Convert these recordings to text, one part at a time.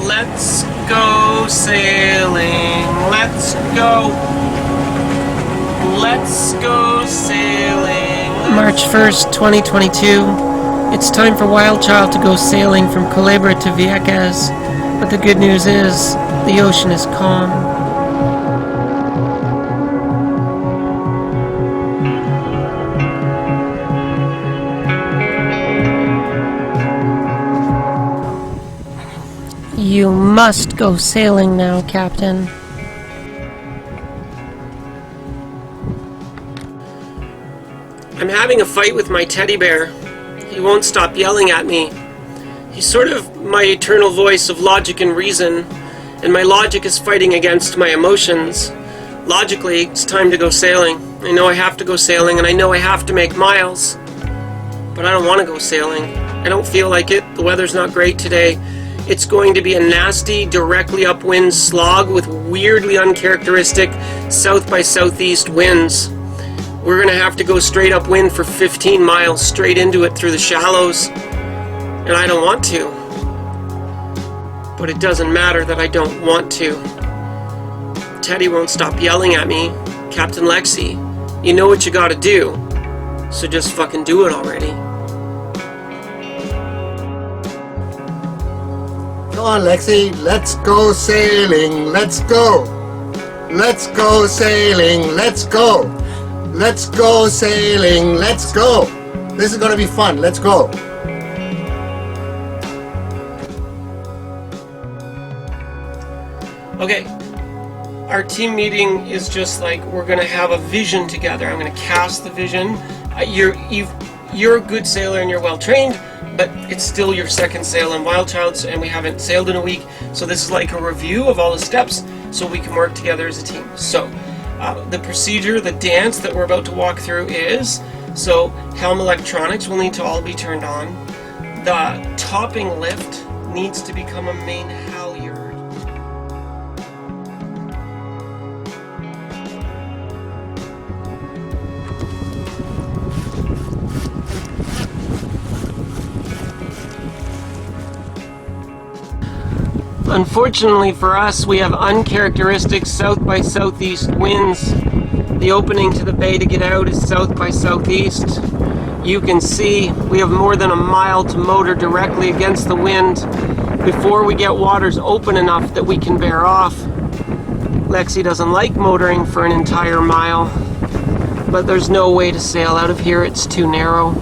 Let's go sailing. Let's go. Let's go sailing. March 1st, 2022. It's time for Wild Child to go sailing from Culebra to Vieques. But the good news is, the ocean is calm. You must go sailing now, Captain. I'm having a fight with my teddy bear. He won't stop yelling at me. He's sort of my eternal voice of logic and reason, and my logic is fighting against my emotions. Logically, it's time to go sailing. I know I have to go sailing, and I know I have to make miles. But I don't want to go sailing. I don't feel like it. The weather's not great today. It's going to be a nasty, directly upwind slog with weirdly uncharacteristic south by southeast winds. We're going to have to go straight upwind for 15 miles straight into it through the shallows. And I don't want to. But it doesn't matter that I don't want to. Teddy won't stop yelling at me. Captain Lexi, you know what you gotta do. So just fucking do it already. Come on, Lexi, let's go sailing, let's go. Let's go sailing, let's go. Let's go sailing, let's go. This is gonna be fun, let's go. Okay, our team meeting is just like, we're gonna have a vision together. I'm gonna cast the vision. You're a good sailor and you're well trained, but it's still your second sail on Wild Child, and we haven't sailed in a week, so this is like a review of all the steps so we can work together as a team. So the procedure, the dance that we're about to walk through is, so helm electronics will need to all be turned on. The topping lift needs to become a main halyard. Unfortunately for us, we have uncharacteristic south by southeast winds. The opening to the bay to get out is south by southeast. You can see we have more than a mile to motor directly against the wind before we get waters open enough that we can bear off. Lexi doesn't like motoring for an entire mile, but there's no way to sail out of here, it's too narrow.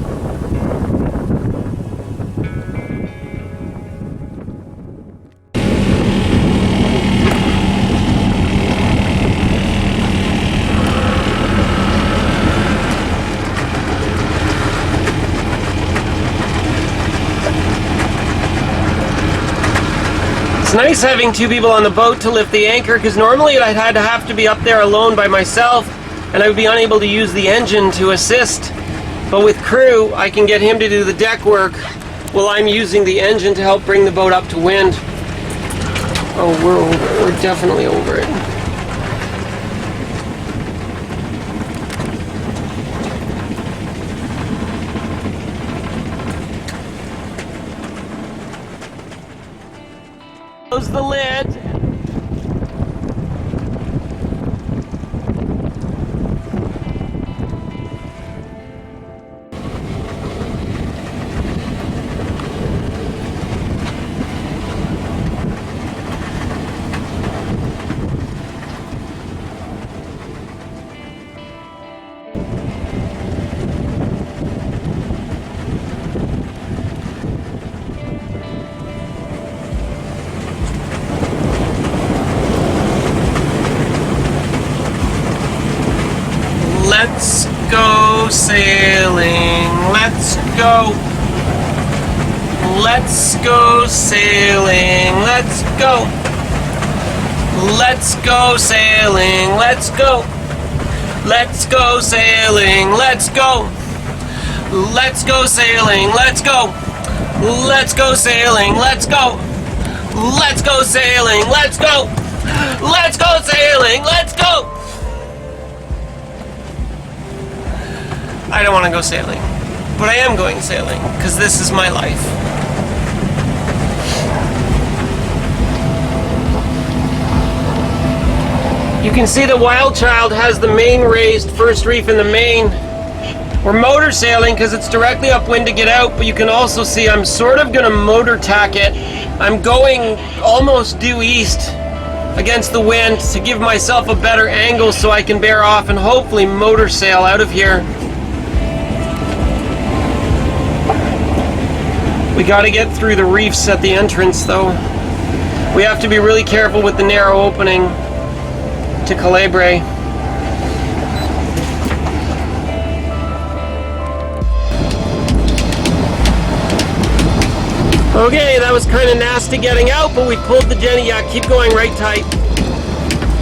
It's nice having two people on the boat to lift the anchor, because normally I'd have to be up there alone by myself and I would be unable to use the engine to assist. But with crew, I can get him to do the deck work while I'm using the engine to help bring the boat up to wind. Oh, we're over it. We're definitely over it. Close the lid. Let's go sailing, let's go. Let's go sailing, let's go. Let's go sailing, let's go. Let's go sailing, let's go. Let's go sailing, let's go. Let's go sailing, let's go. Let's go sailing, let's go. Let's go sailing, let's go. I don't want to go sailing, but I am going sailing, because this is my life. You can see the Wild Child has the main raised, first reef in the main. We're motor sailing because it's directly upwind to get out, but you can also see I'm sort of going to motor tack it. I'm going almost due east against the wind to give myself a better angle so I can bear off and hopefully motor sail out of here. We got to get through the reefs at the entrance though. We have to be really careful with the narrow opening to Calabre. Okay, that was kind of nasty getting out, but we pulled the Jenny. Yeah, keep going right tight.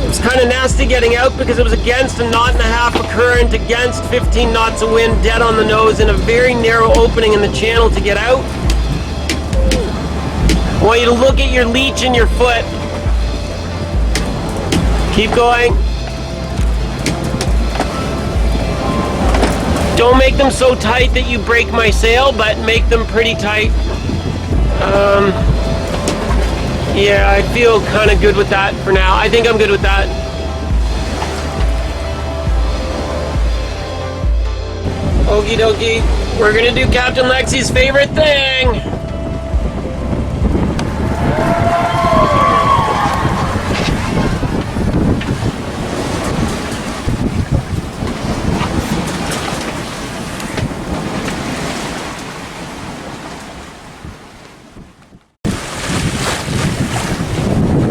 It was kind of nasty getting out because it was against a 1.5 knot of current, against 15 knots of wind, dead on the nose, in a very narrow opening in the channel to get out. I want you to look at your leech in your foot. Keep going. Don't make them so tight that you break my sail, but make them pretty tight. Yeah, I feel kind of good with that for now. I think I'm good with that. Okie dokie. We're gonna do Captain Lexi's favorite thing.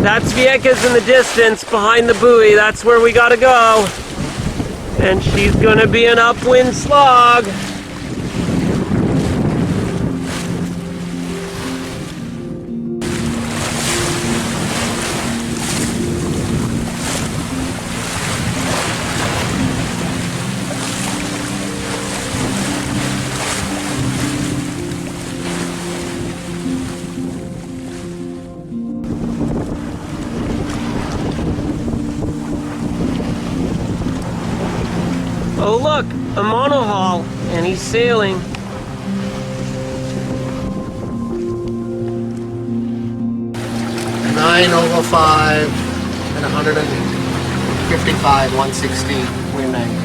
That's Vieques in the distance behind the buoy. That's where we gotta go. And she's gonna be an upwind slog. Oh look, a monohull, and he's sailing. Nine over 5 and 155, 160 wind angle.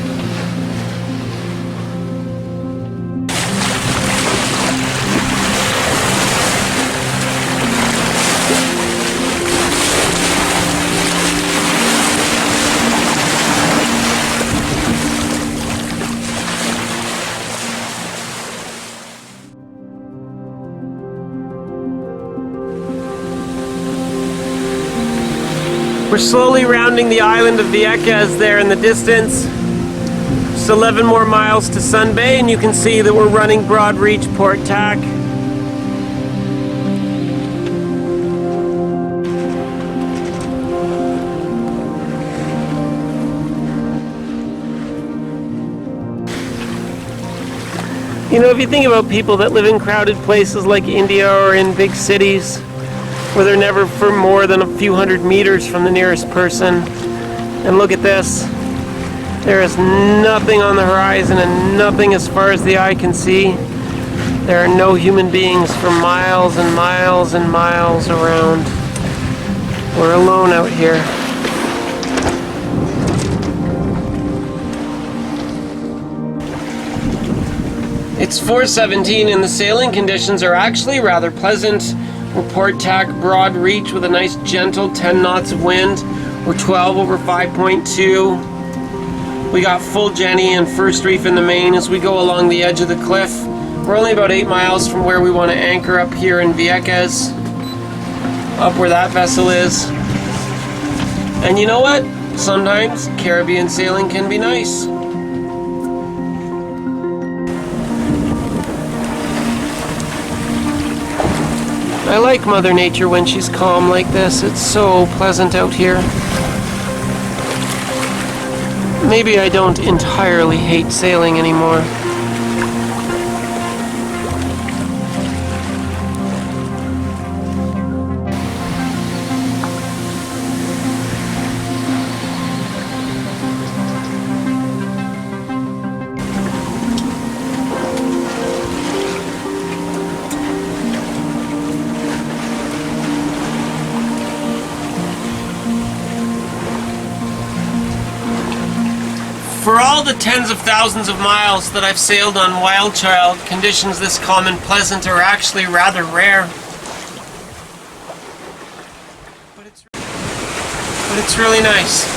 We're slowly rounding the island of Vieques there in the distance. Just 11 more miles to Sun Bay, and you can see that we're running Broad Reach port tack. You know, if you think about people that live in crowded places like India or in big cities, where they're never for more than a few hundred meters from the nearest person. And look at this. There is nothing on the horizon and nothing as far as the eye can see. There are no human beings for miles and miles and miles around. We're alone out here. It's 4:17 and the sailing conditions are actually rather pleasant. We're port tack Broad Reach with a nice gentle 10 knots of wind. We're 12 over 5.2. We got full Jenny and first reef in the main as we go along the edge of the cliff. We're only about 8 miles from where we want to anchor up here in Vieques, up where that vessel is. And you know what? Sometimes Caribbean sailing can be nice. I like Mother Nature when she's calm like this. It's so pleasant out here. Maybe I don't entirely hate sailing anymore. For all the tens of thousands of miles that I've sailed on Wild Child, conditions this calm and pleasant are actually rather rare. But it's really nice.